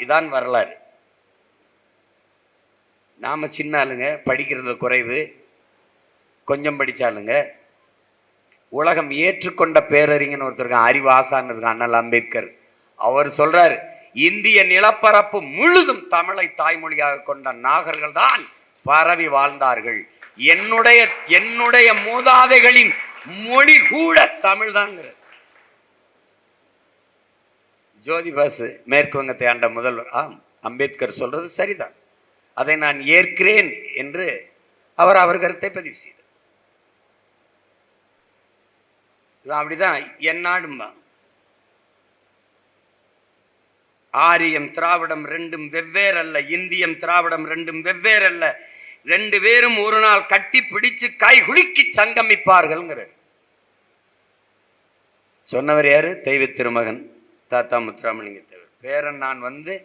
இதான் வரலாறு. நாம சின்ன ஆளுங்க, படிக்கிறது குறைவு, கொஞ்சம் படிச்சாலுங்க. உலகம் ஏற்றுக்கொண்ட பேரறிஞர் ஒருத்தர் அறிவாசான் இருக்க அண்ணல் அம்பேத்கர். அவர் சொல்றாரு, இந்திய நிலப்பரப்பு முழுதும் தமிழை தாய்மொழியாக கொண்ட நாகர்கள் தான் பரவி வாழ்ந்தார்கள். என்னுடைய மூதாதைகளின் மொழி கூட தமிழ் தாங்கிற. ஜோதி பாசு மேற்கு வங்கத்தை ஆண்ட முதல்வர். அம்பேத்கர் சொல்றது சரிதான், அதை நான் ஏற்கிறேன் என்று அவர் கருத்தை பதிவு செய்தார். அப்படிதான் எந்நாடும்பா. ஆரியம் திராவிடம் ரெண்டும் வெவ்வேறு அல்ல, இந்தியம் திராவிடம் ரெண்டும் வெவ்வேறு அல்ல, ரெண்டு பேரும் ஒரு நாள் கட்டி பிடிச்சு கை குலுக்கி சங்கமிப்பார்கள் சொன்னவர் யாரு? தெய்வ திருமகன் தாத்தா முத்துராமலிங்க தேவர். பேரன் நான்